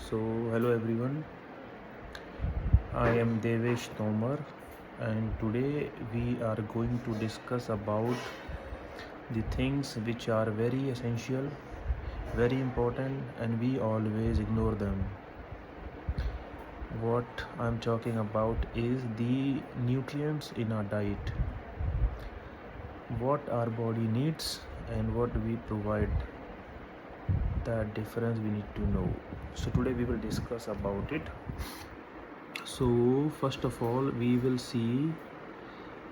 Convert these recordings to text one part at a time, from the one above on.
So, hello everyone. I am Devesh Tomar, and today we are going to discuss about the things which are very essential, very important, and we always ignore them. What I'm talking about is the nutrients in our diet, what our body needs, and what we provide. That difference we need to know. So, today we will discuss about it. So, first of all, we will see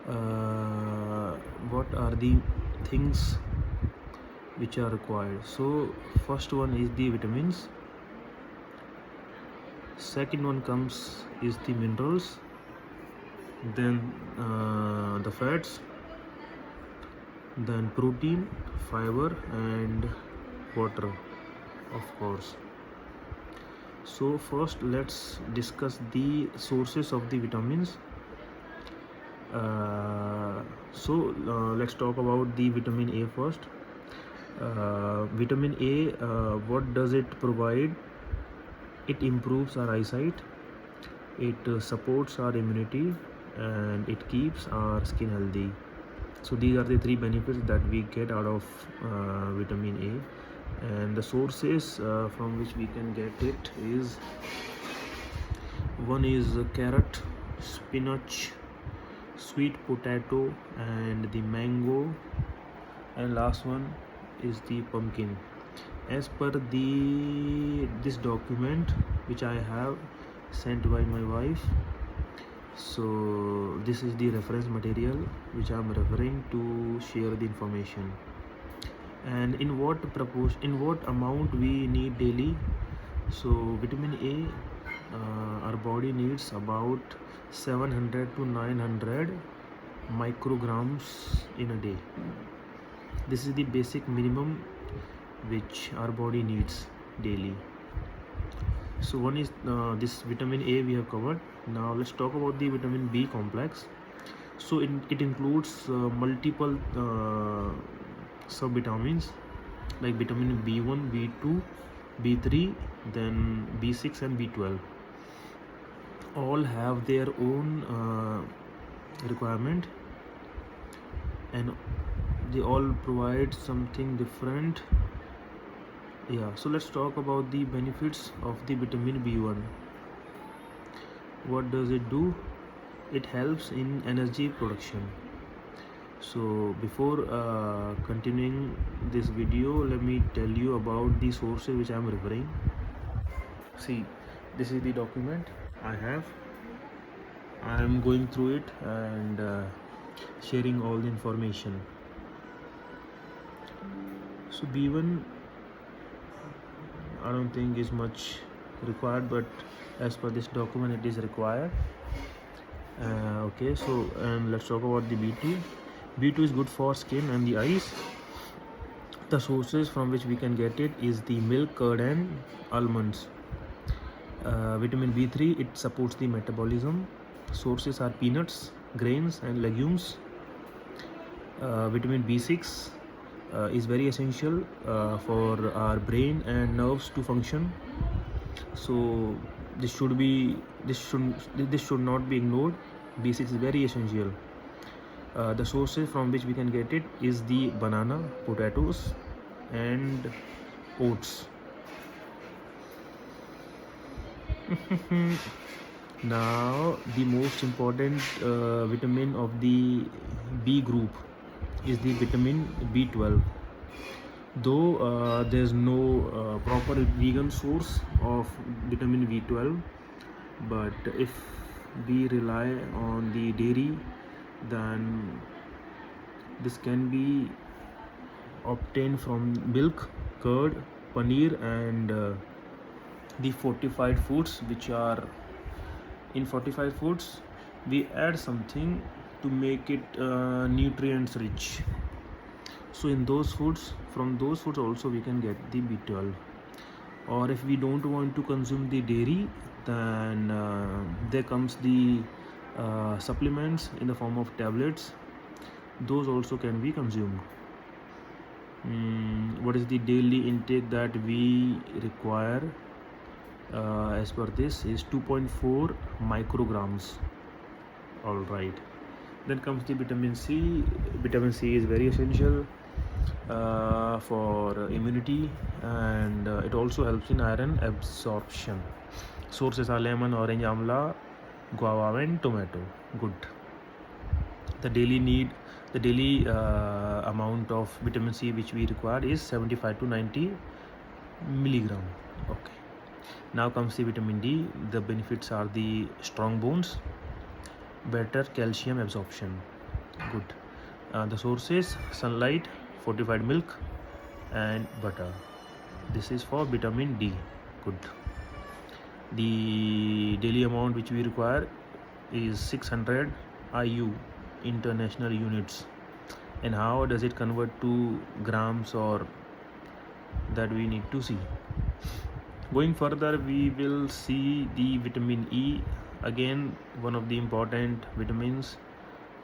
what are the things which are required. So, first one is the vitamins, second one comes is the minerals, then the fats, then protein, fiber, and water, of course. So, first let's discuss the sources of the vitamins. Let's talk about the vitamin A first. Vitamin A, what does it provide? It improves our eyesight, it supports our immunity, and it keeps our skin healthy. So these are the three benefits that we get out of vitamin A. And the sources from which we can get it is, one is carrot, spinach, sweet potato, and the mango, and last one is the pumpkin. As per this document which I have sent by my wife, so this is the reference material which I am referring to share the information. And in what amount we need daily. So vitamin A, our body needs about 700 to 900 micrograms in a day. This is the basic minimum which our body needs daily. So one is this vitamin A we have covered. Now let's talk about the vitamin B complex. So it includes multiple subvitamins like vitamin B1, B2, B3, then B6 and B12. All have their own requirement, and they all provide something different. So let's talk about the benefits of the vitamin B1. What does it do? It helps in energy production. So before continuing this video, let me tell you about the sources which I am referring. See, this is the document I have. I am going through it and sharing all the information. So B1, I don't think is much required, but as per this document it is required. Okay, so let's talk about the B2. B2 is good for skin and the eyes. The sources from which we can get it is the milk, curd, and almonds. Vitamin B3, it supports the metabolism. Sources are peanuts, grains, and legumes. Vitamin B6 is very essential for our brain and nerves to function. So this should not be ignored. B6 is very essential. The sources from which we can get it is the banana, potatoes, and oats. Now the most important vitamin of the B group is the vitamin B12. Though there's no proper vegan source of vitamin B12, but if we rely on the dairy, then this can be obtained from milk, curd, paneer, and the fortified foods, which are in fortified foods we add something to make it nutrients rich. So in those foods, from those foods also we can get the B12. Or if we don't want to consume the dairy, then there comes the supplements in the form of tablets. Those also can be consumed. What is the daily intake that we require? as per this is 2.4 micrograms. All right. Then comes the vitamin C. Vitamin C is very essential for immunity, and it also helps in iron absorption. Sources are lemon, orange, amla, guava, and tomato. Good. The daily amount of vitamin C which we require is 75 to 90 milligram. Okay. Now comes the vitamin D. The benefits are the strong bones, better calcium absorption. Good. The sources: sunlight, fortified milk, and butter. This is for vitamin D. Good. The daily amount which we require is 600 IU, international units. And how does it convert to grams, or that we need to see. Going further, we will see the vitamin E, again one of the important vitamins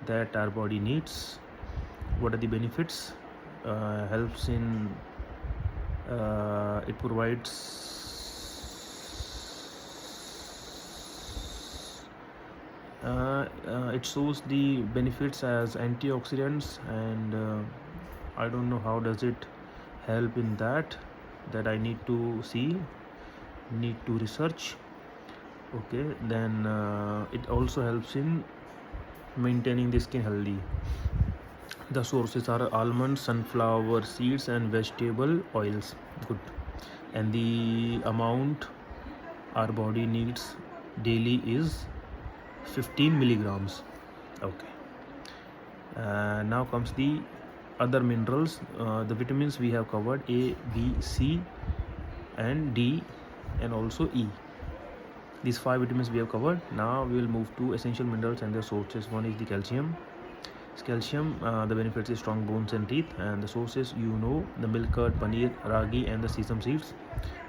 that our body needs. What are the benefits? Helps in it provides it shows the benefits as antioxidants, and I don't know how does it help in that I need to see, need to research. Okay, then it also helps in maintaining the skin healthy. The sources are almonds, sunflower seeds, and vegetable oils. Good. And the amount our body needs daily is 15 milligrams. Okay. Now comes the other minerals. The vitamins we have covered: A, B, C, and D, and also E. These 5 vitamins we have covered. Now we will move to essential minerals and their sources. One is the calcium. Calcium, the benefits is strong bones and teeth, and the sources the milk curd, paneer, ragi, and the sesame seeds.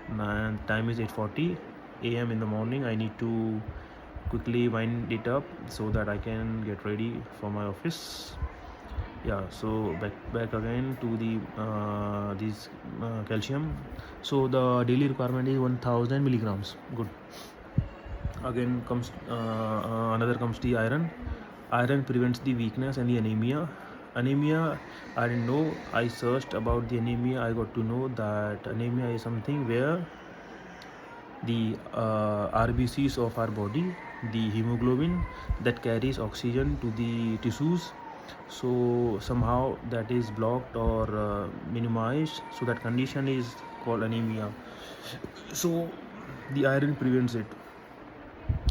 And time is 8:40 a.m. in the morning. I need to quickly wind it up so that I can get ready for my office. Yeah, so back again to the this calcium. So the daily requirement is 1000 milligrams. Good. Again comes another comes the iron. Iron prevents the weakness and the anemia. Anemia, I didn't know. I searched about the anemia. I got to know that anemia is something where the RBCs of our body, the hemoglobin that carries oxygen to the tissues, so somehow that is blocked or minimized. So that condition is called anemia. So the iron prevents it.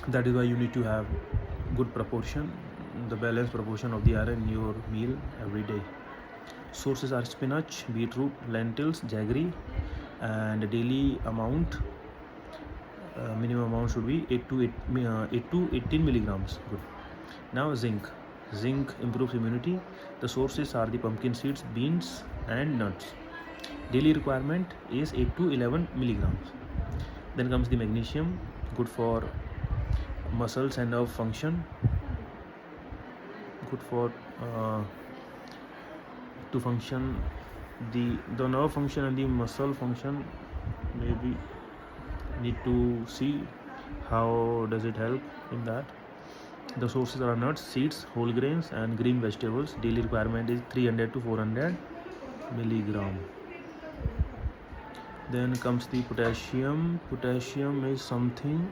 That is why you need to have good proportion, the balanced proportion of the iron in your meal every day. Sources are spinach, beetroot, lentils, jaggery, and the daily amount, minimum amount should be 8 to 18 milligrams. Good. Now zinc. Zinc improves immunity. The sources are the pumpkin seeds, beans, and nuts. Daily requirement is 8 to 11 milligrams. Then comes the magnesium, good for muscles and nerve function, good for to function the nerve function and the muscle function. Maybe need to see how does it help in that. The sources are nuts, seeds, whole grains, and green vegetables. Daily requirement is 300 to 400 milligram. Then comes the potassium. Potassium is something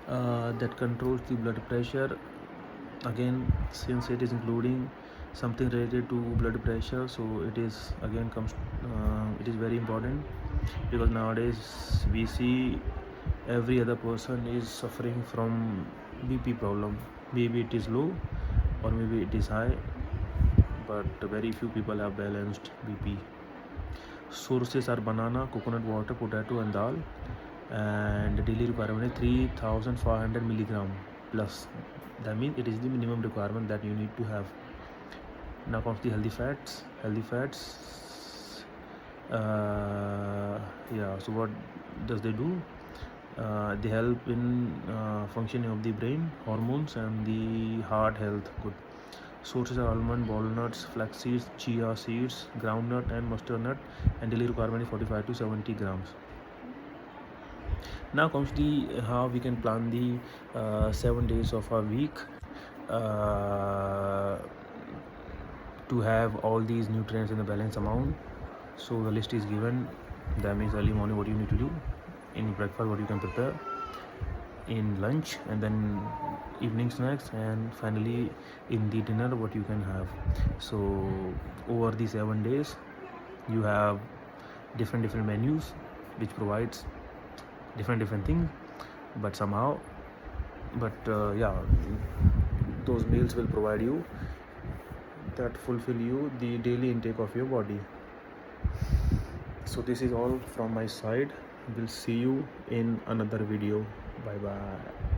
that controls the blood pressure. Again, since it is including something related to blood pressure, so it is again comes it is very important, because nowadays we see every other person is suffering from BP problem. Maybe it is low or maybe it is high, but very few people have balanced BP. Sources are banana, coconut water, potato, and dal. And the daily requirement is 3500 milligram plus. That means it is the minimum requirement that you need to have. Now comes the healthy fats. So what does they do? They help in functioning of the brain, hormones, and the heart health. Good. Sources are almond, walnuts, flax seeds, chia seeds, groundnut, and mustard nut. And daily requirement is 45 to 70 grams. Now comes the how we can plan the 7 days of a week uh, to have all these nutrients in the balanced amount. So the list is given. That means early morning what you need to do, in breakfast what you can prepare, in lunch, and then evening snacks, and finally in the dinner what you can have. So over the 7 days you have different menus which provides different things, but somehow, yeah, those meals will provide you that fulfill you the daily intake of your body. So this is all from my side. We'll see you in another video. Bye bye.